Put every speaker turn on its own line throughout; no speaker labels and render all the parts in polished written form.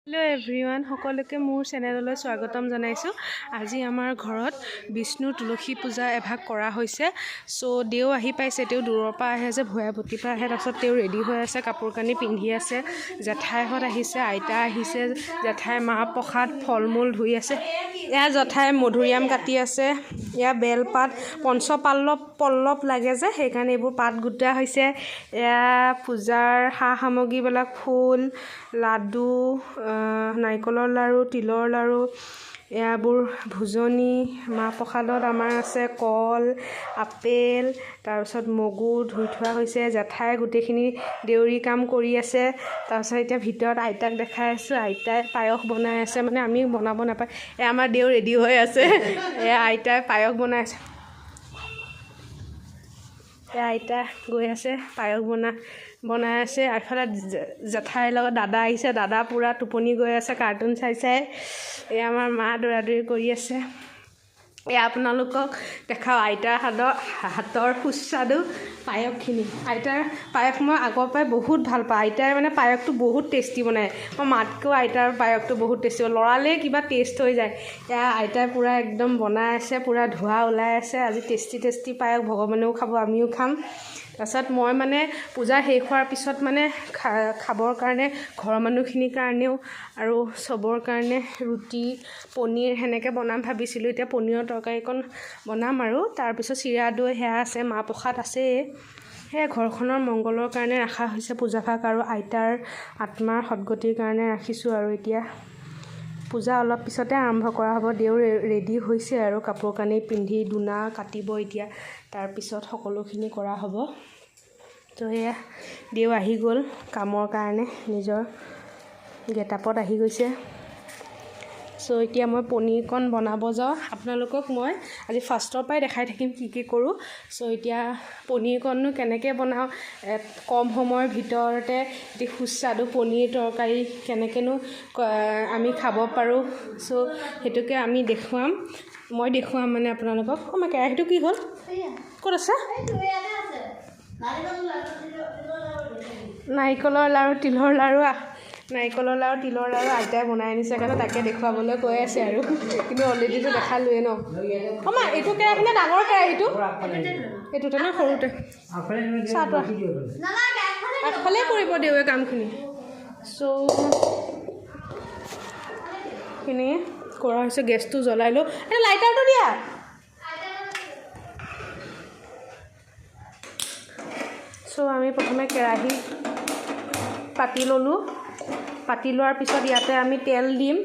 Hello' everyone, সকলোকে মোৰ চেনেললৈ স্বাগতম জনাইছোঁ। আজি আমাৰ ঘৰত বিষ্ণু তুলসী পূজা এভাগ কৰা হৈছে। চ' দেও আহি পাইছে, তেওঁ দূৰৰ পৰা আহে যে ভৈয়াপতিৰ পৰা আহে। তাৰপিছত তেওঁ ৰেডি হৈ আছে, কাপোৰ কানি পিন্ধি আছে। জেঠাইহঁত আহিছে, আইতা আহিছে, জেঠাই মাহ প্ৰসাদ ফল মূল ধুই আছে। এয়া জেঠাই মধুৰিআম কাটি আছে। এয়া বেলপাত পল্লৱ লাগে যে সেইকাৰণে এইবোৰ পাত গোটা হৈছে। এয়া পূজাৰ সা সামগ্ৰীবিলাক ফুল, লাডু, নাৰিকলৰ লাড়ু, তিলৰ লাড়ু, এয়াবোৰ ভোজনী। মাহ প্ৰসাদত আমাৰ আছে কল, আপেল, তাৰপিছত মগু ধুই থোৱা হৈছে। জেঠাই গোটেইখিনি দেউৰী কাম কৰি আছে। তাৰপিছত এতিয়া ভিতৰত আইতাক দেখাই আছোঁ, আইতাই পায়স বনাই আছে, মানে আমি বনাব নাপায়। এয়া আমাৰ দেউ ৰেডি হৈ আছে, এয়া আইতাই পায়স বনাই আছে। এয়া আইতা গৈ আছে, পায়স বনাই আছে। এফালে জেঠাইৰ লগত দাদা আহিছে, দাদা পূৰা টোপনি গৈ আছে কাৰ্টুন চাই। এয়া আমাৰ মা দৌৰা-দৌৰি কৰি আছে। এয়া আপোনালোকক দেখাওঁ আইতাৰ হাতৰ সুস্বাদু পায়সখিনি। আইতাৰ পায়স মই আগৰ পৰাই বহুত ভাল পাওঁ। আইতাই মানে পায়সটো বহুত টেষ্টি বনায়। মই মাতকৈও আইতাৰ পায়সটো বহুত টেষ্টি, লৰালেই কিবা টেষ্ট হৈ যায়। এয়া আইতাই পূৰা একদম বনাই আছে, পূৰা ধোঁৱা ওলাই আছে। আজি টেষ্টি পায়স ভগৱানেও খাব, আমিও খাম। তাৰপিছত মই মানে পূজা শেষ হোৱাৰ পিছত মানে খাবৰ কাৰণে ঘৰৰ মানুহখিনিৰ কাৰণেও আৰু চবৰ কাৰণে ৰুটি, পনীৰ সেনেকৈ বনাম ভাবিছিলোঁ। এতিয়া পনীৰৰ তৰকাৰীকণ বনাম আৰু তাৰপিছত চিৰা দৈ সেয়া আছে, মাহ প্ৰসাদ আছেই। সেয়া ঘৰখনৰ মংগলৰ কাৰণে ৰখা হৈছে পূজাভাগ, আৰু আইতাৰ আত্মাৰ সদ্গতিৰ কাৰণে ৰাখিছোঁ। আৰু এতিয়া পূজা অলপ পিছতে আৰম্ভ কৰা হ'ব। দেউ ৰেডি হৈছে আৰু কাপোৰ কানি পিন্ধি দোনা কাটিব এতিয়া। তাৰপিছত সকলোখিনি কৰা হ'ব। তো সেয়া দেউ আহি গ'ল কামৰ কাৰণে, নিজৰ গেটআপত আহি গৈছে। চ' এতিয়া মই পনীৰকণ বনাব যাওঁ। আপোনালোকক মই আজি ফাৰ্ষ্টৰ পৰাই দেখাই থাকিম কি কৰোঁ। চ' এতিয়া পনীৰকণনো কেনেকৈ বনাওঁ, কম সময়ৰ ভিতৰতে এটি সুস্বাদু পনীৰ তৰকাৰী কেনেকৈনো আমি খাব পাৰোঁ। চ' সেইটোকে আমি মই দেখুৱাম মানে আপোনালোকক। মই কেৰাহীটো কি হ'ল, ক'ত আছে? নাৰিকলৰ লাড়ু, তিলৰ লাড়ু আইতাই বনাই আনিছে কাৰণে তাকে দেখুৱাবলৈ কৈ আছে আৰু, কিন্তু অলৰেডিটো দেখালোৱে ন। মা এইটো কেৰাহী নে ডাঙৰ কেৰাহীটো? এইটোতে ন, সৰুতে চাহটো আগফালে কৰিব দেউৱে কামখিনি। চ' খিনি কৰা হৈছে। গেছটো জ্বলাই লওঁ, এই লাইটাৰটো দিয়া। চ' আমি প্ৰথমে কেৰাহী পাতি ল'লোঁ। পাতি লোৱাৰ পিছত ইয়াতে আমি তেল দিম।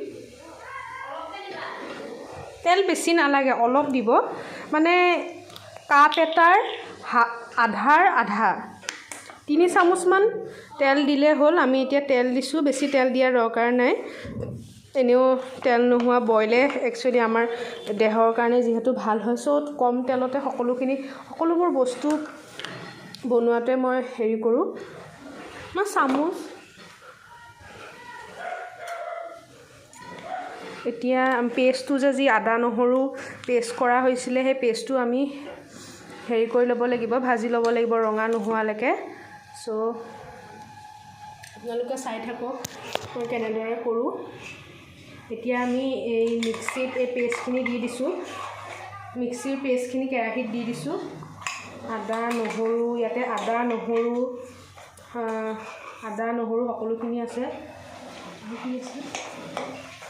তেল বেছি নালাগে, অলপ দিব, মানে কাপ এটাৰ আধা 3 চামুচমান তেল দিলে হ'ল। আমি এতিয়া তেল দিছোঁ, বেছি তেল দিয়াৰ দৰকাৰ নাই। এনেও তেল নোহোৱা বইলে একচুৱেলি আমাৰ দেহৰ কাৰণে যিহেতু ভাল হয়। চ' কম তেলতে সকলোবোৰ বস্তু বনোৱাটোৱে মই হেৰি কৰোঁ। মই চামুচ এতিয়া পেষ্টটো যি আদা নহৰু পেষ্ট কৰা হৈছিলে, সেই পেষ্টটো আমি হেৰি কৰি ল'ব লাগিব, ভাজি ল'ব লাগিব ৰঙা নোহোৱালৈকে। চ' আপোনালোকে চাই থাকক মই কেনেদৰে কৰোঁ। এতিয়া আমি এই মিক্সিত এই পেষ্টখিনি দি দিছোঁ। মিক্সিৰ পেষ্টখিনি কেৰাহীত দি দিছোঁ। আদা নহৰু সকলোখিনি আছে।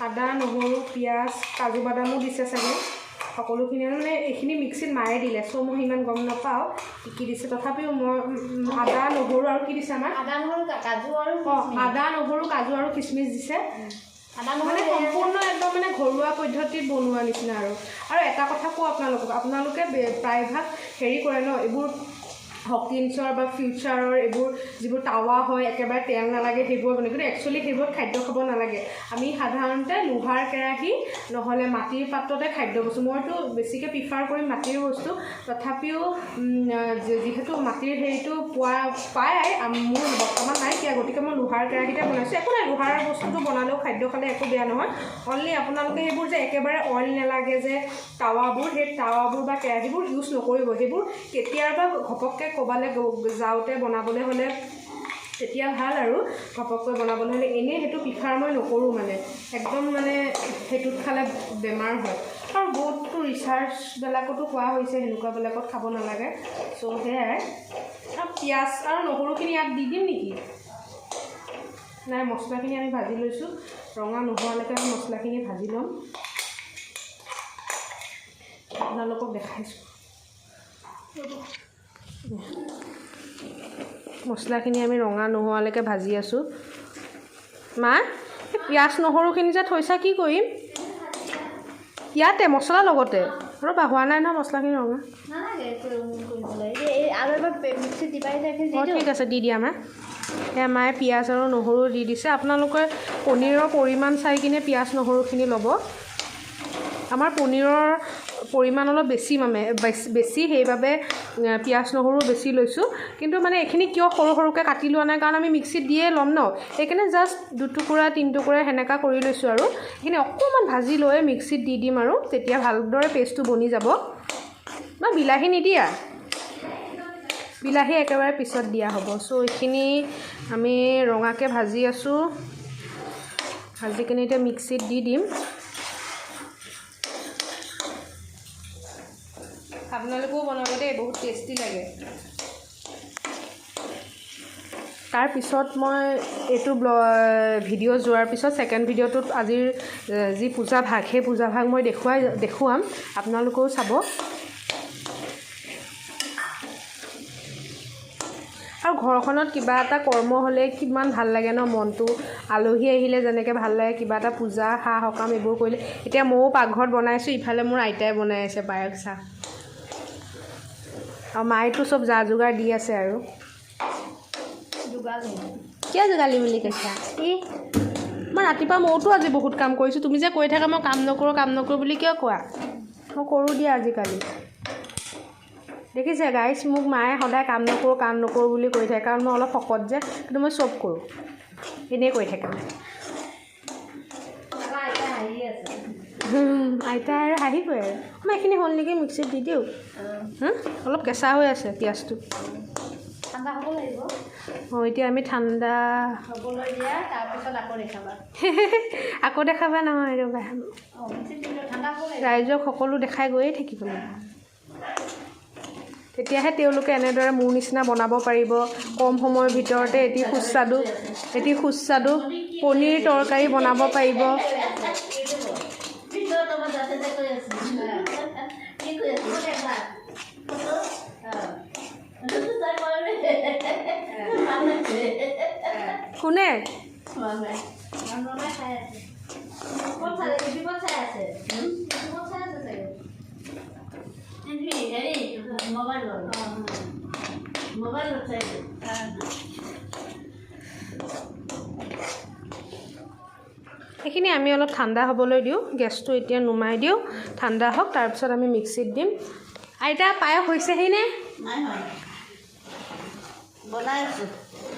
আদা নহৰু পিঁয়াজ কাজু বাদামো দিছে চাগে, সকলোখিনি মানে এইখিনি মিক্সিত মায়ে দিলে। চ' মই ইমান গম নাপাওঁ কি দিছে, তথাপিও মই আদা নহৰু আৰু কি দিছে আমাৰ আদা নহৰু কাজু আৰু কিচমিচ দিছে। মানে সম্পূৰ্ণ একদম মানে ঘৰুৱা পদ্ধতিত বনোৱা নিচিনা। আৰু এটা কথা কওঁ আপোনালোকে প্ৰায়ভাগ হেৰি কৰে ন, এইবোৰ হকিন্সৰ বা ফিউচাৰৰ এইবোৰ যিবোৰ টাৱা হয়, একেবাৰে তেল নালাগে সেইবোৰ বনায়, কিন্তু একচুৱেলি সেইবোৰত খাদ্য খাব নালাগে। আমি সাধাৰণতে লোহাৰ কেৰাহী নহ'লে মাটিৰ পাত্ৰতে খাদ্য বস্তু, মইতো বেছিকৈ প্ৰিফাৰ কৰিম মাটিৰ বস্তু। তথাপিও যিহেতু মাটিৰ হেৰিটো পায় মোৰ বৰ্তমান নাইকিয়া, গতিকে মই লোহাৰ কেৰাহীতে বনাইছোঁ। একো নাই, লোহাৰ বস্তুটো বনালেও খাদ্য খালে একো বেয়া নহয়। অনলি আপোনালোকে সেইবোৰ যে একেবাৰে অইল নালাগে যে টাৱাবোৰ, সেই টাৱাবোৰ বা কেৰাহীবোৰ ইউজ নকৰিব। সেইবোৰ কেতিয়াবা ঘপককৈ ক'ৰবালৈ যাওঁতে বনাবলৈ হ'লে তেতিয়া ভাল আৰু ঘপককৈ বনাবলৈ হ'লে। এনেই সেইটো প্ৰিফাৰ মই নকৰোঁ মানে, একদম মানে সেইটোত খালে বেমাৰ হয়। আৰু বহুতো ৰিচাৰ্চবিলাকতো কোৱা হৈছে সেনেকুৱাবিলাকত খাব নালাগে। চ' সেয়াই। আৰু পিঁয়াজ আৰু নহৰুখিনি ইয়াত দি দিম নেকি? নাই, মছলাখিনি আমি ভাজি লৈছোঁ। ৰঙা নোহোৱালৈকে আমি মছলাখিনি ভাজি ল'ম। আপোনালোকক দেখাইছোঁ। মছলাখিনি আমি ৰঙা নোহোৱালৈকে ভাজি আছোঁ। মা, পিঁয়াজ নহৰুখিনি যে থৈছা কি কৰিম? ইয়াতে মছলা লগতে ৰ'বা, হোৱা নাই নহয় মছলাখিনি ৰঙা। অঁ ঠিক আছে, দি দিয়া মা। সেয়া মায়ে পিঁয়াজ আৰু নহৰু দি দিছে। আপোনালোকে পনীৰৰ পৰিমাণ চাই কিনে পিঁয়াজ নহৰুখিনি ল'ব। আমাৰ পনীৰৰ পৰিমাণ অলপ বেছি বেছি সেইবাবে পিঁয়াজ নহৰু বেছি লৈছোঁ। কিন্তু মানে এইখিনি কিয় সৰু সৰুকৈ কাটি লোৱা নাই, কাৰণ আমি মিক্সিত দিয়ে ল'ম ন, সেইকাৰণে জাষ্ট 2 টুকুৰা 3 টুকুৰা সেনেকুৱা কৰি লৈছোঁ। আৰু এইখিনি অকণমান ভাজি লৈ মিক্সিত দি দিম আৰু তেতিয়া ভালদৰে পেষ্টটো বনি যাব। ন বিলাহী নিদিয়া? বিলাহী একেবাৰে পিছত দিয়া হ'ব। চ' এইখিনি আমি ৰঙাকৈ ভাজি আছোঁ। ভাজি কিনে এতিয়া মিক্সিত দি দিম। আপোনালোকেও বনাব দেই, বহুত টেষ্টি লাগে। তাৰপিছত মই এইটো ভিডিঅ' যোৱাৰ পিছত ছেকেণ্ড ভিডিঅ'টোত আজিৰ যি পূজা ভাগ, সেই পূজা ভাগ মই দেখুৱাম, আপোনালোকেও চাব। আৰু ঘৰখনত কিবা এটা কৰ্ম হ'লে কিমান ভাল লাগে ন মনটো। আলহী আহিলে যেনেকৈ ভাল লাগে, কিবা এটা পূজা সা সকাম এইবোৰ কৰিলে। এতিয়া ময়ো পাকঘৰত বনাইছোঁ, ইফালে মোৰ আইতাই বনাই আছে পায়স চাহ। আৰু মায়েতো চব যা যোগাৰ দি আছে। আৰু কিয় যোগালি বুলি কৈছা? মই ৰাতিপুৱা মইতো আজি বহুত কাম কৰিছোঁ। তুমি যে কৈ থাকা মই কাম নকৰোঁ বুলি কিয় কোৱা? মই কৰোঁ দিয়া আজিকালি। দেখিছে গাইছ, মোক মায়ে সদায় কাম নকৰোঁ বুলি কৈ থাকে, কাৰণ মই অলপ শকত যে। কিন্তু মই চব কৰোঁ, এনেই কৈ থাকে। আইতা আৰু হাঁহিবই আৰু। মই এইখিনি হ'ল নেকি, মিক্সিত দি দিওঁ। অলপ কেঁচা হৈ আছে পিঁয়াজটো। ঠাণ্ডা হ'ব লাগিব। অঁ এতিয়া আমি ঠাণ্ডা হ'বলৈ দিয়া, তাৰপিছত আকৌ দেখাবা। আকৌ দেখাবা নহয়, ৰ'বা। ৰাইজক সকলো দেখাই গৈয়ে থাকিব লাগিব। তেতিয়াহে তেওঁলোকে এনেদৰে মোৰ নিচিনা বনাব পাৰিব। কম সময়ৰ ভিতৰতে এটি সুস্বাদু পনীৰ তৰকাৰী বনাব পাৰিব। কোনে? এইখিনি আমি অলপ ঠাণ্ডা হ'বলৈ দিওঁ। গেছটো এতিয়া নুমাই দিওঁ, ঠাণ্ডা হওক, তাৰপিছত আমি মিক্সিত দিম। আইতা পায়স হৈছেহি নে?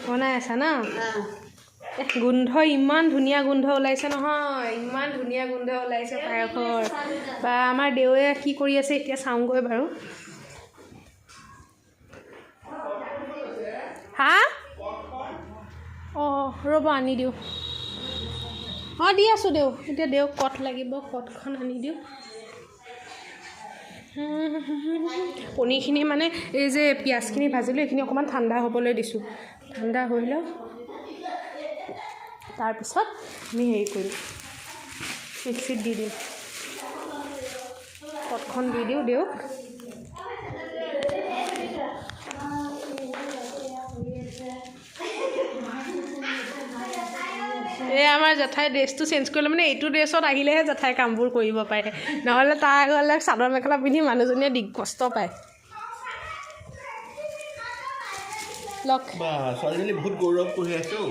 বনাই আছা ন? গোন্ধ ইমান ধুনীয়া গোন্ধ ওলাইছে নহয়, ইমান ধুনীয়া গোন্ধ ওলাইছে পায়সৰ। বা আমাৰ দেউৱে কি কৰি আছে এতিয়া চাওঁগৈ বাৰু। হা? অঁ ৰ'ব আনি দিওঁ। অঁ দি আছোঁ দেউ। এতিয়া দেউক কঠ লাগিব, কঠখন আনি দিওঁ। পনীৰখিনি মানে এই যে পিঁয়াজখিনি ভাজিলোঁ, এইখিনি অকণমান ঠাণ্ডা হ'বলৈ দিছোঁ। ঠাণ্ডা হৈ লওক, তাৰপিছত আমি হেৰি কৰিম, মিক্সিত দি দিম। কঠখন দি দিওঁ দেউক। এই আমাৰ জেঠাই ড্ৰেছটো চেঞ্জ কৰিলে, মানে এইটো ড্ৰেছত আহিলেহে জেঠাই কামবোৰ কৰিব পাৰে, নহ'লে তাৰ গ'লে চাদৰ মেখেলা পিন্ধি মানুহজনীয়ে কষ্ট পায়। ছোৱালীজনী বহুত গৌৰৱ কৰি আছোঁ।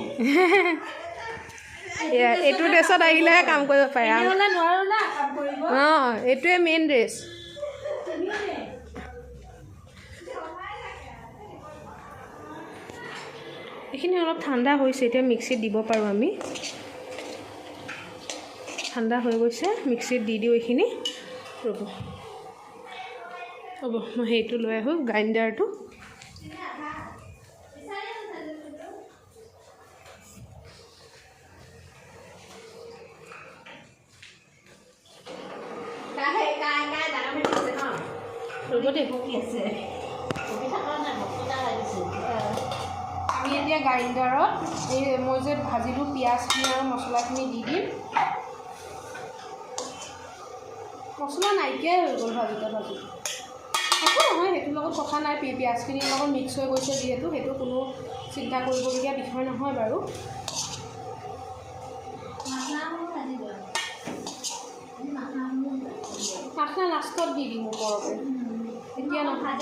এইটো ড্ৰেছত আহিলেহে কাম কৰিব পাৰে। অঁ এইটোৱে মেইন ড্ৰেছ। এইখিনি অলপ ঠাণ্ডা হৈছে, এতিয়া মিক্সিত দিব পাৰোঁ আমি। ঠাণ্ডা হৈ গৈছে, মিক্সিত দি দিওঁ এইখিনি। ৰ'ব মই সেইটো লৈ আহোঁ, গ্ৰাইণ্ডাৰটো। কৰিব দেই। আমি এতিয়া গ্ৰাইণ্ডাৰত এই মই যে ভাজিলোঁ পিঁয়াজখিনি আৰু মছলাখিনি দি দিম। মছলা নাইকিয়াই হৈ গ'ল ভাজিতে একো নহয়, সেইটোৰ লগত কথা নাই। পিঁয়াজখিনিৰ লগত মিক্স হৈ গৈছে যিহেতু, সেইটো কোনো চিন্তা কৰিবলগীয়া বিষয় নহয় বাৰু। মাখনা লাষ্টত দি দিম ওপৰতে, এতিয়া নহয়।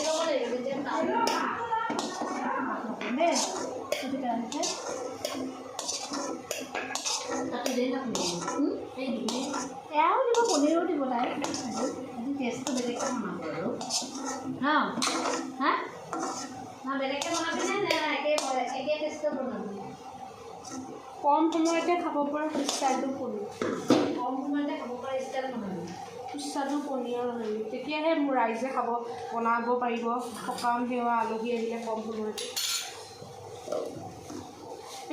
এয়াও দিব, পনীৰো দিব তাই। টেষ্টটো বেলেগকৈ বনাব আৰু বেলেগকৈ বনাবি নে একে টেষ্টত বনাবি?
কম সময়তে খাব পৰা ষ্টাইলটো পনীৰ,
কম সময়তে খাব পৰা ষ্টাইল বনাবি।
সুস্বাদু পনীৰৰ হেৰি, তেতিয়াহে ৰাইজে বনাব পাৰিব। সকাম সেৱা আলহী আহিলে কম সময়তে।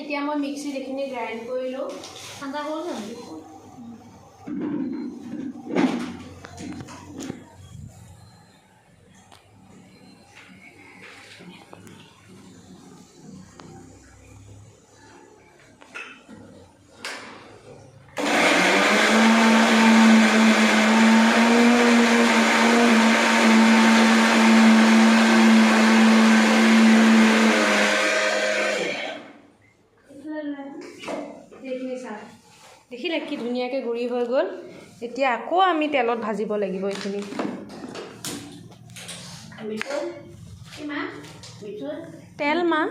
এতিয়া মই মিক্সিত এইখিনি গ্ৰাইণ্ড কৰিলোঁ।
ঠাণ্ডা হ'ল জানো?
দেখিলে কি ধুনীয়াকৈ গুড়ি হৈ গ'ল। এতিয়া আকৌ আমি তেলত ভাজিব লাগিব এইখিনি। তেল মাহ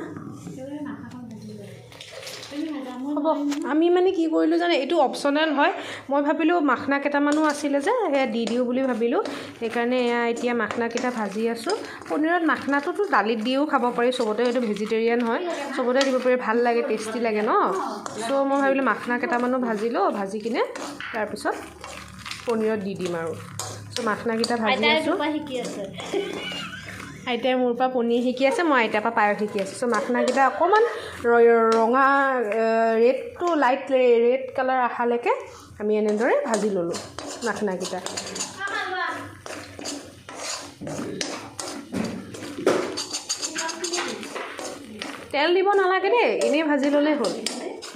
হ'ব। আমি মানে কি কৰিলোঁ জানে, এইটো অপশ্যনেল হয়। মই ভাবিলোঁ মাখনা কেইটামানো আছিলে যে সেয়া দি দিওঁ বুলি ভাবিলোঁ, সেইকাৰণে এতিয়া মাখনাকেইটা ভাজি আছোঁ। পনীৰত মাখনাটোতো দালিত দিও খাব পাৰি, চবতে এইটো ভেজিটেৰিয়ান হয়, চবতে দিব পাৰি, ভাল লাগে, টেষ্টি লাগে ন। চ' মই ভাবিলোঁ মাখনা কেইটামানো ভাজিলোঁ, ভাজি কিনে তাৰপিছত পনীৰত দি দিম আৰু। চ' মাখনাকেইটা ভাজি আছোঁ। আইতাই মোৰ পৰা পনীৰ শিকি আছে, মই আইতাৰ পৰা পায়স শিকি আছোঁ। চ' মাখনাকেইটা অকণমান ৰঙা ৰেডটো লাইট ৰেড কালাৰ অহালৈকে আমি এনেদৰে ভাজি ল'লোঁ মাখনাকেইটা। তেল দিব নালাগে দেই, এনেই ভাজি ল'লেই হ'ল।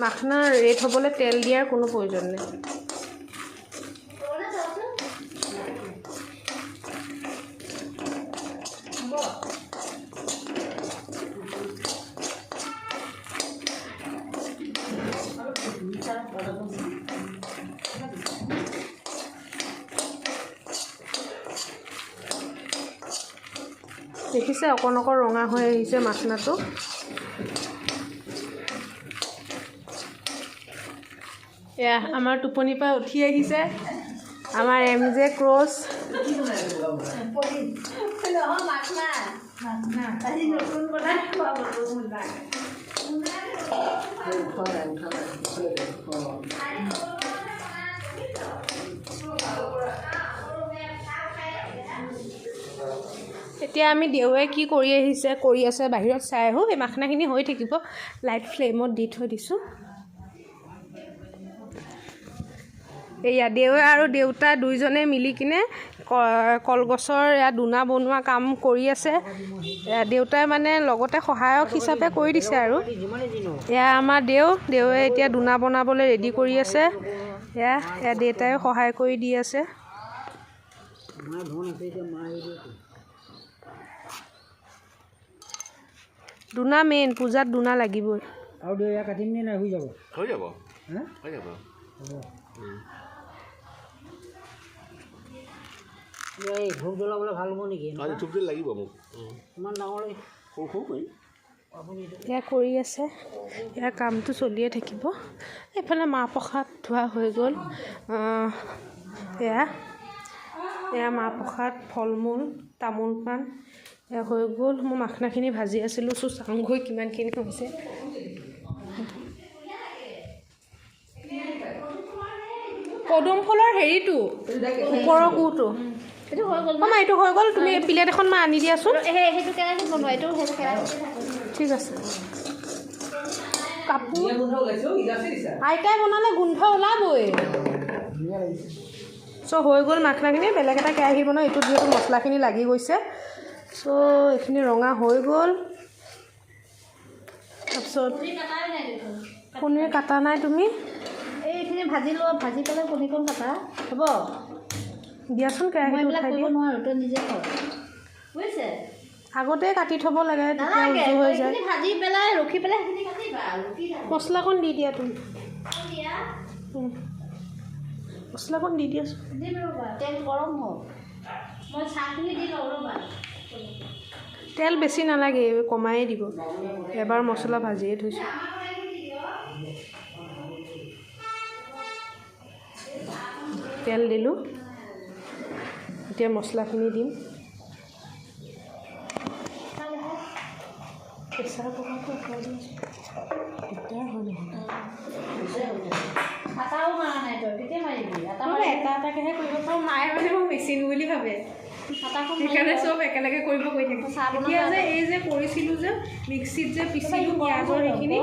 মাখনা ৰেড হ'বলৈ তেল দিয়াৰ কোনো প্ৰয়োজন নাই। দেখিছে অকণ অকণ ৰঙা হৈ আহিছে মাখনাটো। এয়া আমাৰ টোপনিৰ পৰা উঠি আহিছে আমাৰ MJ ক্ৰছ। এতিয়া আমি দেউৱে কি কৰি আছে বাহিৰত চাই আহোঁ। এই মাখনাখিনি হৈ থাকিব, লাইট ফ্লেমত দি থৈ দিছোঁ। এয়া দেউৱে আৰু দেউতা দুইজনে মিলি কিনে কলগছৰ দোনা বনোৱা কাম কৰি আছে। দেউতাই মানে লগতে সহায়ক হিচাপে কৰি দিছে আৰু। এয়া আমাৰ দেউৱে এতিয়া দোনা বনাবলৈ ৰেডি কৰি আছে। এয়া দেউতাইও সহায় কৰি দি আছে। দোনা মেইন, পূজাত দোনা লাগিবই।
আৰু দেউয়া কাটিম নে নাই? হৈ যাব
হৈ যাব
এই ধূপ জ্বলাবলৈ ভাল হ'ব নেকি?
ধূপ লাগিব মোক
ইমান ডাঙৰ
সৰু
এয়া কৰি আছে, ইয়াৰ কামটো চলিয়ে থাকিব। এইফালে মাহ প্ৰসাদ ধোৱা হৈ গ'ল। এয়া মাহ প্ৰসাদ, ফল মূল, তামোল পাণ এয়া হৈ গ'ল। মই মাখনাখিনি ভাজি আছিলোঁ, চাওঁগৈ কিমানখিনি হৈছে। পদুম ফুলৰ হেৰিটো ওপৰৰ গুটো
এইটো হৈ গ'ল।
এইটো হৈ গ'ল। তুমি প্লেট এখন আনি দিয়াচোন।
সেইটো কেৰাহীত বনোৱা, এইটো
ঠিক আছে। কাপোৰ আইতাই বনালে গোন্ধ ওলাবই। চ' হৈ গ'ল মাখনাখিনি। বেলেগ এটা কেৰাহী বনাওঁ, এইটোত যিহেতু মছলাখিনি লাগি গৈছে। চ' এইখিনি ৰঙা হৈ গ'ল। তাৰপিছত পনীৰ কাটা নাই তুমি?
এইখিনি ভাজি লোৱা, ভাজি পেলাই পনীৰকণ কাটা হ'ব।
দিয়াচোন কেৰাহীটো উঠাই দিয়া।
নোৱাৰোঁ, তই নিজে খাওঁ বুজিছে।
আগতে কাটি থ'ব লাগে, তেতিয়া উজু হৈ যায়।
ভাজি পেলাই ৰখি পেলাই সেইখিনি কাটিবা।
মছলাকণ দি দিয়া তুমি। মছলাকণ দি দিয়াচোন।
দিম ৰ'বা, তেল গৰম হওক। মই চাহখিনি দি লওঁ ৰ'বা।
তেল বেছি নালাগে, কমায়ে দিব। এবাৰ মছলা ভাজিয়ে থৈছোঁ। তেল দিলোঁ, এতিয়া মছলাখিনি দিম। প্ৰেছাৰ কুকাৰটো উঠাই দিছোঁ, দিগদাৰ হয় নহয়।
আটাও মাৰা নাই তই, কেতিয়া মাৰিবি? আটা
এটা এটাকেহে কৰিব পাৰোঁ। মায়ে মানে মোক মেচিন বুলি ভাবে, সেইকাৰণে চব একেলগে কৰিব কৈ থাকে। এতিয়া যে এই যে কৰিছিলোঁ যে মিক্সিত যে পিচিলোঁ পিঁয়াজৰ সেইখিনি,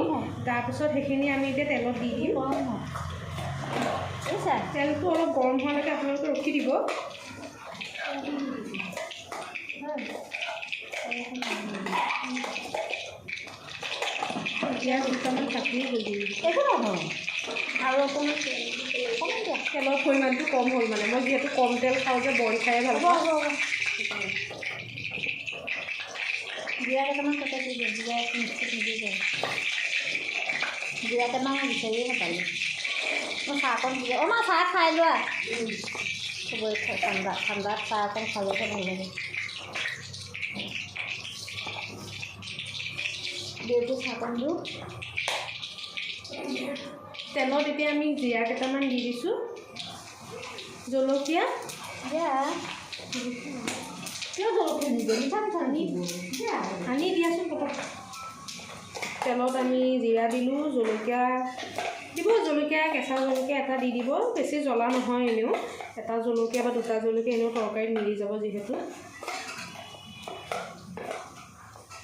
তাৰপিছত সেইখিনি আমি এতিয়া তেলত দি দিম। তেলটো অলপ গৰম হোৱালৈকে আপোনালোকে ৰখি দিব। এতিয়া দুটামান থাকিয়ে গ'ল
একো নহয়।
আৰু অকণমান তেলৰ পৰিমাণটো কম হ'ল মানে। মই যিহেতু কম তেল খাওঁ যে, বইল খায়ে ভাল পাওঁ।
জিৰা কেইটামান কাটি দি দিয়ে, জিৰা মিক্সিত নিদি যায়। জিৰা কেইটামান মই বিচাৰিয়ে নাপালোঁ। মই চাহকণ দি দিয়ে। মা চাহ খাই লোৱা। চবৰে ঠাণ্ডাত চাহ অকণ খালেহে ভাল লাগে। দেউতাক চাহকণ দিওঁ।
তেলত এতিয়া আমি জিৰা কেইটামান দি দিছোঁ, জলকীয়া
কিয় জলকীয়া নিদিয়ে? মিঠা মিঠা
আনি দিয়াচোন পটক। তেলত আমি জিৰা দিলোঁ, জলকীয়া দিব, জলকীয়া কেঁচা জলকীয়া এটা দি দিব। বেছি জ্বলা নহয় এনেও, এটা জলকীয়া বা দুটা জলকীয়া এনেও তৰকাৰীত মিলি যাব যিহেতু।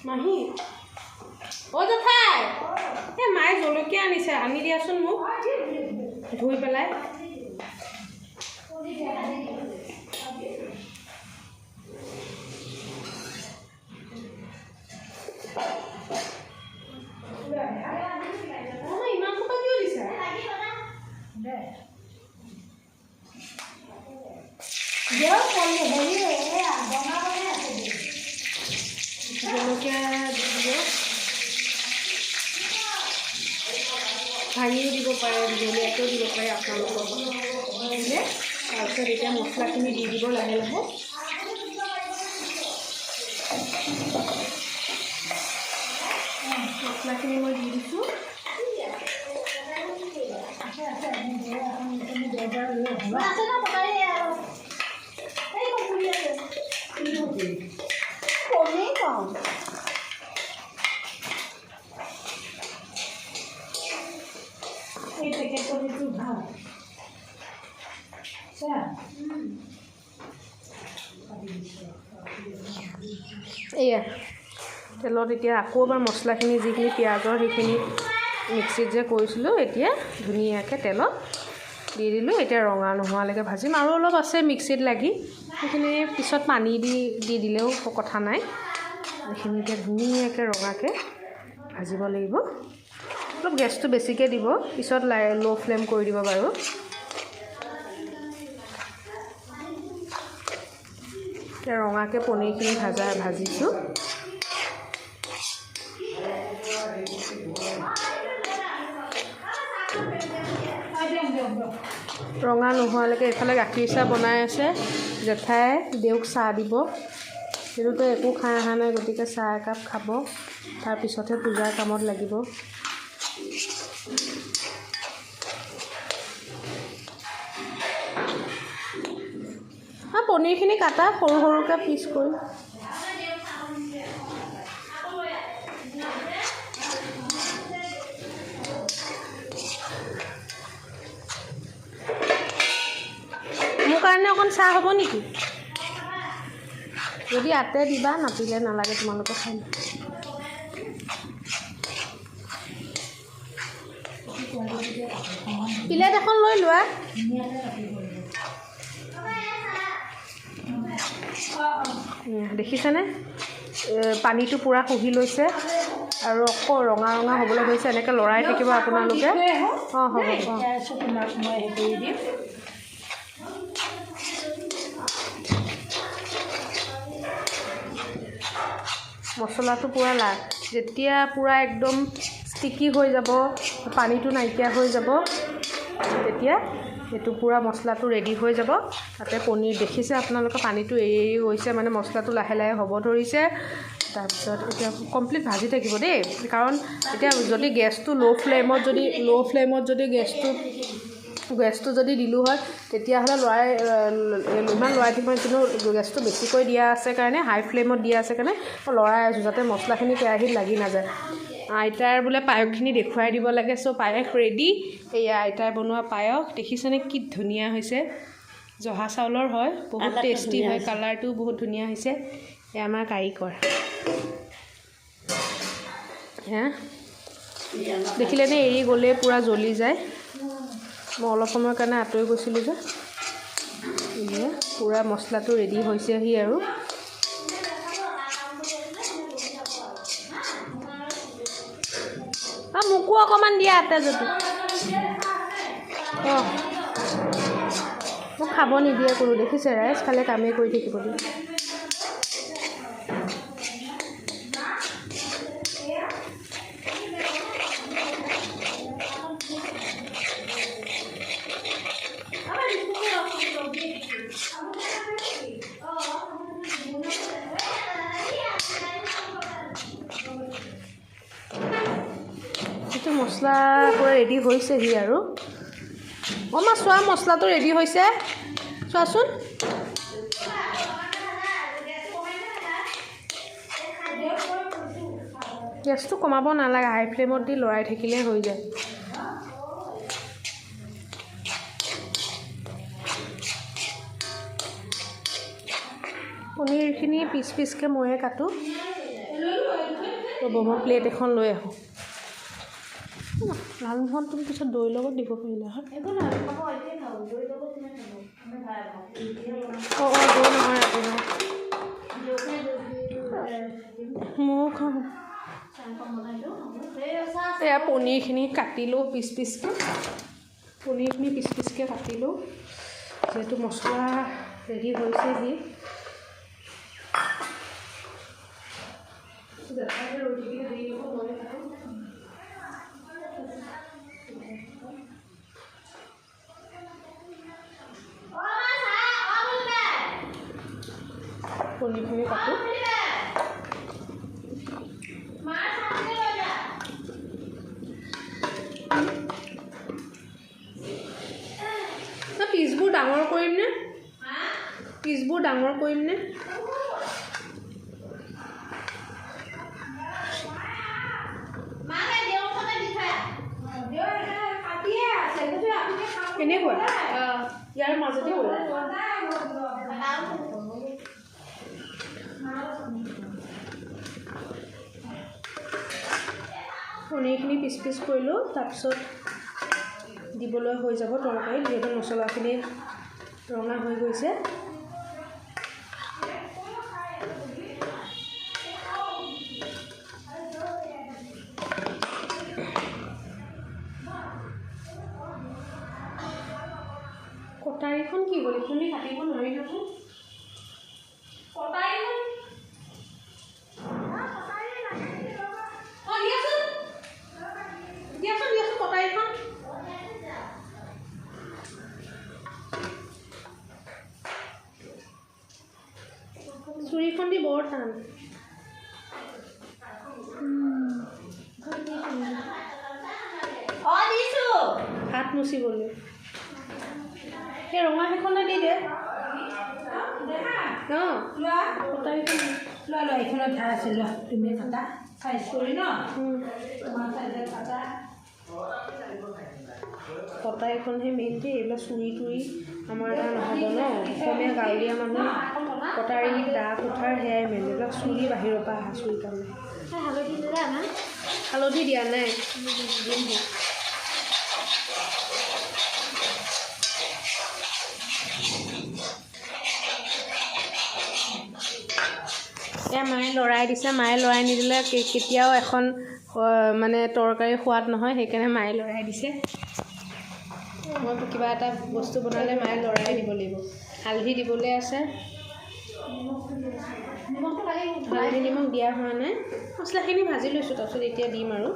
মাহী অ' জেঠাই, এই মায়ে জলকীয়া আনিছে, আনি দিয়াচোন মোক ধুই পেলাই। ইমান সোপা কিয় দিছে? জলকীয়া দিব, ভাঙিও দিব পাৰে, জলকীয়াও দিব পাৰে আপোনালোকৰ দিলে। তাৰপিছত এতিয়া মছলাখিনি দি দিব লাহে লাহে। মছলাখিনি মই দি দিছোঁ।
এই পেকেট পনীৰটো ভাল।
এয়া তেলত এতিয়া আকৌ এবাৰ মছলাখিনি যিখিনি পিঁয়াজৰ সেইখিনি মিক্সিত যে কৰিছিলোঁ, এতিয়া ধুনীয়াকৈ তেলত দি দিলোঁ। এতিয়া ৰঙা নোহোৱালৈকে ভাজিম, আৰু অলপ আছে মিক্সিত লাগি, সেইখিনি পিছত পানী দি দিলেও কথা নাই। এইখিনি এতিয়া ধুনীয়াকৈ ৰঙাকৈ ভাজিব লাগিব। অলপ গেছটো বেছিকৈ দিব, পিছত ল' ফ্লেম কৰি দিব বাৰু। এতিয়া ৰঙাকৈ পনীৰখিনি ভাজিছোঁ। ৰঙা নোহোৱালৈকে এইফালে গাখীৰ চাহ বনাই আছে জেঠাই, দেউক চাহ দিব। সেইটোতো একো খাই অহা নাই, গতিকে চাহ একাপ খাব, তাৰপিছতহে পূজাৰ কামত লাগিব। পনীৰখিনি কাটা সৰু সৰুকৈ পিচ কৰি। মোৰ কাৰণে অকণ চাহ হ'ব নেকি? যদি আতে দিবা, নাতিলে নালাগে, তোমালোকে খাই লোৱা। প্লেট এখন লৈ লোৱা। দেখিছেনে পানীটো পূৰা শুহি লৈছে আৰু আকৌ ৰঙা ৰঙা হ'বলৈ ধৰিছে এনেকৈ লৰাই থাকিব আপোনালোকে অঁ হ'ব
তোমাক মই হেৰি কৰি দিম
মছলাটো পূৰা যেতিয়া পূৰা একদম ষ্টিকি হৈ যাব পানীটো নাইকিয়া হৈ যাব তেতিয়া সেইটো পূৰা মছলাটো ৰেডি হৈ যাব তাতে পনীৰ দেখিছে আপোনালোকে পানীটো এৰি গৈছে মানে মছলাটো লাহে লাহে হ'ব ধৰিছে তাৰপিছত এতিয়া কমপ্লিট ভাজি থাকিব দেই কাৰণ এতিয়া যদি গেছটো ল' ফ্লেমত যদি গেছটো যদি দিলোঁ হয় তেতিয়াহ'লে ইমান লৰাই থাকিব কিন্তু গেছটো বেছিকৈ দিয়া আছে কাৰণে হাই ফ্লেমত দিয়া আছে কাৰণে মই লৰাই আছোঁ যাতে মছলাখিনি কেৰাহীত লাগি নাযায় আইতাৰ বোলে পায়সখিনি দেখুৱাই দিব লাগে চ' পায়স ৰেডি এয়া আইতাই বনোৱা পায়স দেখিছেনে কি ধুনীয়া হৈছে জহা চাউলৰ হয় বহুত টেষ্টি হয় কালাৰটো বহুত ধুনীয়া হৈছে এয়া আমাৰ কাৰিকৰ হে দেখিলেনে এৰি গ'লে পূৰা জ্বলি যায় মই অলপ সময়ৰ কাৰণে আঁতৰি গৈছিলোঁ যে পূৰা মছলাটো ৰেডি হৈছেহি আৰু মোকো অকণমান দিয়া আতে যদি অঁ মোক খাব নিদিয়ে কোনো দেখিছে ৰাইজ খালে কামেই কৰি থাকিব দিয়ে মছলা পূৰা ৰেডি হৈছেহি আৰু মা চোৱা মছলাটো ৰেডি হৈছে চোৱাচোন গেছটো কমাব নালাগে হাই ফ্লেমত দি লৰাই থাকিলে হৈ যায় পনীৰখিনি পিচ পিচকৈ ময়ে কাটোঁ ৰ'ব মই প্লেট এখন লৈ আহোঁ লালমোহন তুমি পিছত দৈৰ লগত দিব পাৰিলা হয় অঁ দৈ নহয় আপোনাৰ ময়ো খাওঁ এয়া পনীৰখিনি কাটিলোঁ পিচ পিচকৈ কাটিলোঁ যিহেতু মছলা ৰেডি হৈছেহি পনীৰখিনি কাটোঁ পিচবোৰ ডাঙৰ কৰিম নে কেনেকুৱা ইয়াৰ মাজতে পনীৰখিনি পিচ কৰিলোঁ তাৰপিছত দিবলৈ হৈ যাব তৰকাৰীত যিহেতু মছলাখিনি ৰঙা হৈ গৈছে কটাৰীখন কি হ'ল এইখিনি কাটিব নোৱাৰি নহয় চুৰিখন দি বৰ টান হাত মুচিবলৈ সেই ৰঙা সেইখনে দি দে
লোৱা এইখনত ধাৰ আছে লোৱা তুমি কাটা চাইজ কৰি ন
কটাৰীখনহে মেইন দেই এইবিলাক চুৰি তুৰি আমাৰ এটা নহ'ব ন অসমীয়া গাঁৱলীয়া মানুহ কটাৰী দা কুঠাৰ সেয়াই মেইন এইবিলাক চুৰি বাহিৰৰ পৰা অহা চুৰি কাৰণে হালধি দিয়া নাই এয়া মায়ে লৰাই দিছে, মায়ে লৰাই নিদিলে কেতিয়াও এখন মানে তৰকাৰী সোৱাদ নহয়, সেইকাৰণে মায়ে লৰাই দিছে। মই কিবা এটা বস্তু বনালে মায়ে লৰাই দিব লাগিব। হালধি দিবলৈ আছে, হালধি নিমখ দিয়া হোৱা নাই, মছলাখিনি ভাজি লৈছোঁ, তাৰপিছত এতিয়া দিম আৰু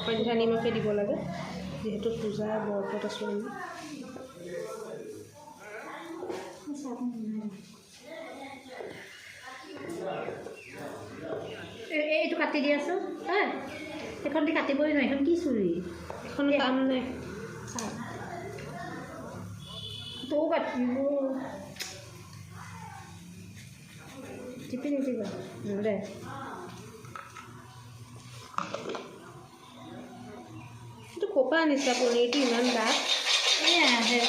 সন্ধ্যা নিমখে দিব লাগে, যিহেতু পূজা বৰপত আছোঁ আমি।
এইটো কাটি দি আছোঁ, হয় সেইখন দি কাটিবই নোৱাৰি, এইখন কি চুৰি,
এখন কাম নাই,
তৌ কাটিব টিপি নিদিবা দে।
এইটো ক'পা আনিছা পনীৰটো ইমান ডাঠ?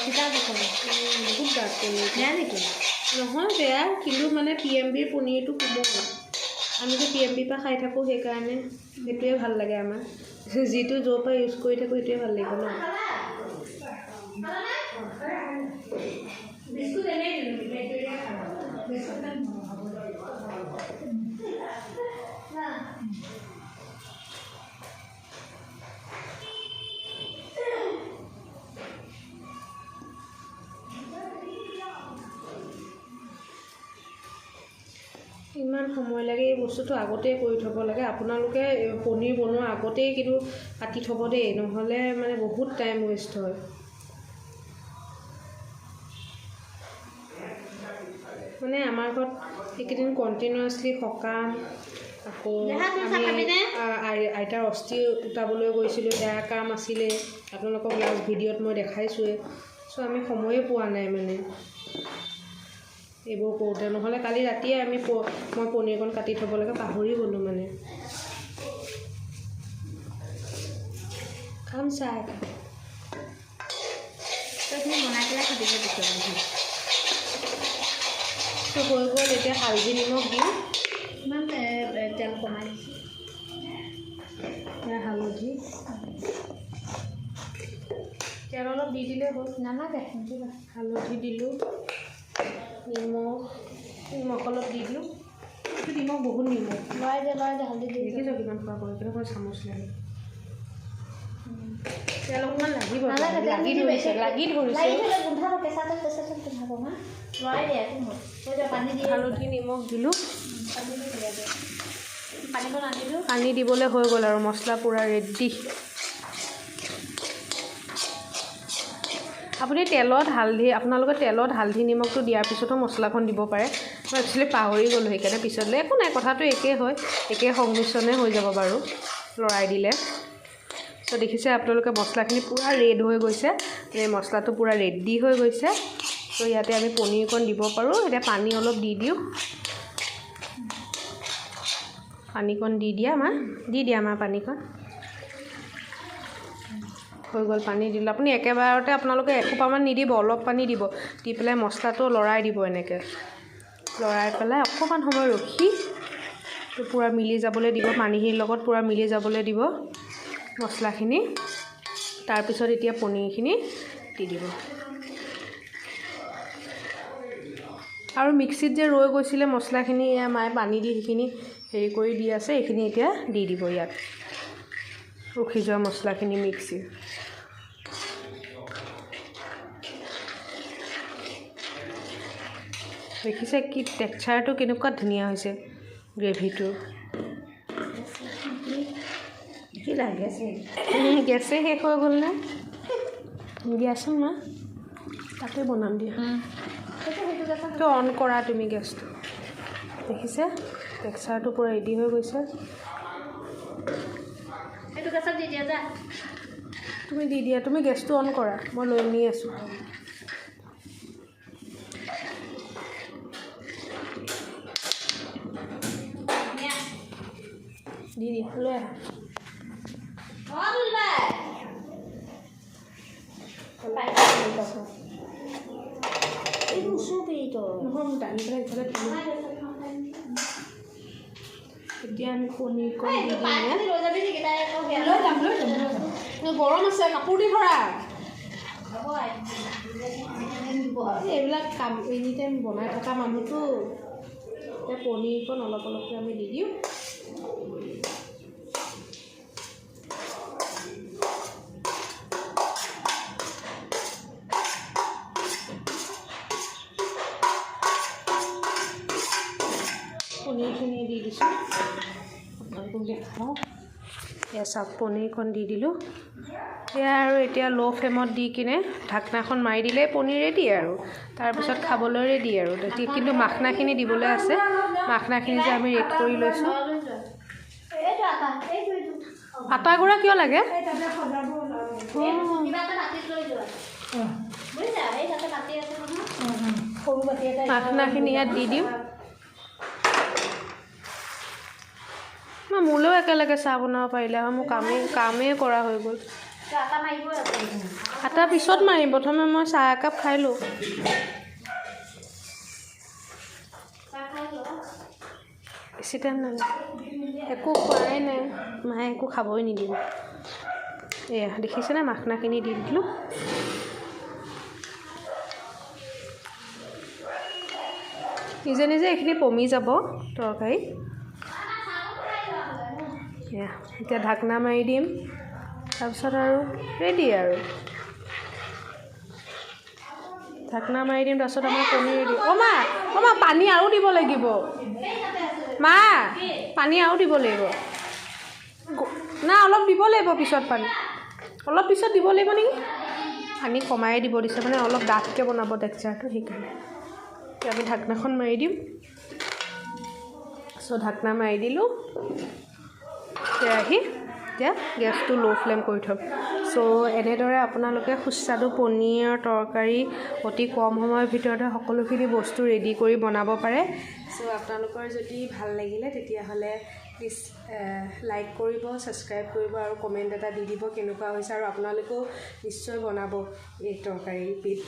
চিতা
বহুত ডাঠ পনীৰ।
বেয়া নেকি?
নহয় বেয়া, কিন্তু মানে PMBৰ পনীৰটো কোমল। আমি যে PMBৰ পৰা খাই থাকোঁ, সেইকাৰণে সেইটোৱে ভাল লাগে আমাৰ। যিটো য'ৰ পৰা ইউজ কৰি থাকোঁ সেইটোৱে ভাল লাগিব ন। ইমান সময় লাগে, এই বস্তুটো আগতেই কৰি থ'ব লাগে। আপোনালোকে পনীৰ বনোৱাৰ আগতেই কিন্তু কাটি থ'ব দেই, নহ'লে মানে বহুত টাইম ৱেষ্ট হয়। মানে আমাৰ ঘৰত এইকেইদিন কণ্টিনিউৱাছলি সকাম, আকৌ আমি আইতাৰ অস্থি উটাবলৈ গৈছিলোঁ, সেয়া কাম আছিলে, আপোনালোকক লাষ্ট ভিডিঅ'ত মই দেখাইছোঁৱেই। চ' আমি সময়ে পোৱা নাই মানে এইবোৰ কৰোঁতে, নহ'লে কালি ৰাতিয়ে মই পনীৰকণ কাটি থ'ব লাগে, পাহৰি গ'লোঁ মানে। খাম চাহ
তইখিনি বনাই পেলাই কাটিব দিছোঁ।
ত' হৈ গ'ল, এতিয়া হালধি নিমখ দিওঁ,
ইমান তেল কমাই দিছোঁ।
হালধি তেল অলপ দি দিলে হ'ল,
নালাগে নিদিবা।
হালধি দিলোঁ, নিমখ অলপ দি দিলোঁ। এইটো নিমখ বহুত নিমখ,
লৰাই দে হালধি দি
দেখিছ কিমান খোৱা কৰি কিনে মই চামুচ লাগে। তেল অকণমান লাগিব, লাগি ধৰিছে। হালধি নিমখ দিলোঁ, পানী দিবলৈ হৈ গ'ল আৰু মছলা পূৰা ৰেডি। আপুনি আপোনালোকে তেলত হালধি নিমখটো দিয়াৰ পিছতো মছলাখন দিব পাৰে। মই একচুৱেলি পাহৰি গ'লোঁ, সেইকাৰণে পিছলৈ একো নাই, কথাটো একেই হয়, একেই সংমিশ্ৰণে হৈ যাব বাৰু লৰাই দিলে। ত' দেখিছে আপোনালোকে মছলাখিনি পূৰা ৰেড হৈ গৈছে, এই মছলাটো পূৰা ৰেডি হৈ গৈছে। ত' ইয়াতে আমি পনীৰকণ দিব পাৰোঁ। এতিয়া পানী অলপ দি দিওঁ, পানীকণ দি দিয়া মা পানীকণ হৈ গ'ল। পানী দিলোঁ, আপুনি একেবাৰতে আপোনালোকে এসোপামান নিদিব, অলপ পানী দিব, দি পেলাই মছলাটো লৰাই দিব, এনেকৈ লৰাই পেলাই অকণমান সময় ৰখি পূৰা মিলি যাবলৈ দিব, পানীখিনিৰ লগত পূৰা মিলি যাবলৈ দিব মছলাখিনি। তাৰপিছত এতিয়া পনীৰখিনি দি দিব। আৰু মিক্সিত যে ৰৈ গৈছিলে মছলাখিনি, এয়া মায়ে পানী দি সেইখিনি হেৰি কৰি দি আছে, এইখিনি এতিয়া দি দিব ইয়াত, ৰখি যোৱা মছলাখিনি মিক্সিৰ। দেখিছে কি টেক্সাৰটো কেনেকুৱা ধুনীয়া হৈছে গ্ৰেভিটো। গেছে শেষ হৈ গ'ল নে? দিয়াচোন মা, তাতে বনাম দিয়া। তো অন কৰা তুমি গেছটো। দেখিছে টেক্সাৰটো পূৰা ৰেডি হৈ গৈছে। তুমি দি দিয়া, তুমি গেছটো অন কৰা, মই লৈ নি আছোঁ। দি লৈ আহা। এতিয়া আমি পনীৰকণ দি দিম। গৰম আছে, কাপোৰ দি ভৰা। এইবিলাক কাম এনি টাইম বনাই থকা মানুহটো এতিয়া পনীৰকণ অলপ অলপকৈ আমি দি দিওঁ। পনীৰখিনি দি দিছোঁ, আপোনালোকক দেখাওঁ। এয়া চাওক পনীৰকণ দি দিলোঁ। এয়া আৰু এতিয়া ল' ফ্লেমত দি কিনে ঢাকনাখন মাৰি দিলে পনীৰ ৰেডি আৰু তাৰপিছত খাবলৈ ৰেডি আৰু। কিন্তু মাখনাখিনি দিবলৈ আছে, মাখনাখিনি যে আমি ৰেড কৰি লৈছোঁ। আটা গুড়া কিয় লাগে? মাখনাখিনি ইয়াত দি দিওঁ। মই মোলৈও একেলগে চাহ বনাব পাৰিলে হয়, মোৰ কামেই কৰা হৈ গ'ল। আটা পিছত মাৰিম, প্ৰথমে মই চাহ একাপ খাই লওঁ। বেছি টাইম নালাগে, একো খোৱাই নাই, মায়ে একো খাবই নিদিব। এয়া দেখিছেনে মাখনাখিনি দি দিলোঁ। নিজে নিজে এইখিনি পমি যাব তৰকাৰী। এতিয়া ঢাকনা মাৰি দিম, তাৰপিছত আৰু ৰেডি আৰু। ঢাকনা মাৰি দিম, তাৰপিছত আমাৰ পনীৰ ৰেডি। অ' মা পানী আৰু দিব লাগিব। মা পানী আৰু দিব লাগিব। না অলপ দিব লাগিব পিছত, পানী অলপ পিছত দিব লাগিব নেকি? পানী কমাই দিব দিছে, মানে অলপ ডাঠকৈ বনাব টেক্সাৰটো, সেইকাৰণে। এতিয়া আমি ঢাকনাখন মাৰি দিম। ঢাকনা মাৰি দিলোঁ। কেৰাহী এতিয়া গেছটো ল' ফ্লেম কৰি থ'ম। এনেদৰে আপোনালোকে সুস্বাদু পনীৰৰ তৰকাৰী অতি কম সময়ৰ ভিতৰতে সকলোখিনি বস্তু ৰেডি কৰি বনাব পাৰে। আপোনালোকৰ যদি ভাল লাগিলে তেতিয়াহ'লে প্লিজ লাইক কৰিব, ছাবস্ক্ৰাইব কৰিব আৰু কমেণ্ট এটা দি দিব কেনেকুৱা হৈছে, আৰু আপোনালোকেও নিশ্চয় বনাব এই তৰকাৰীবিধ।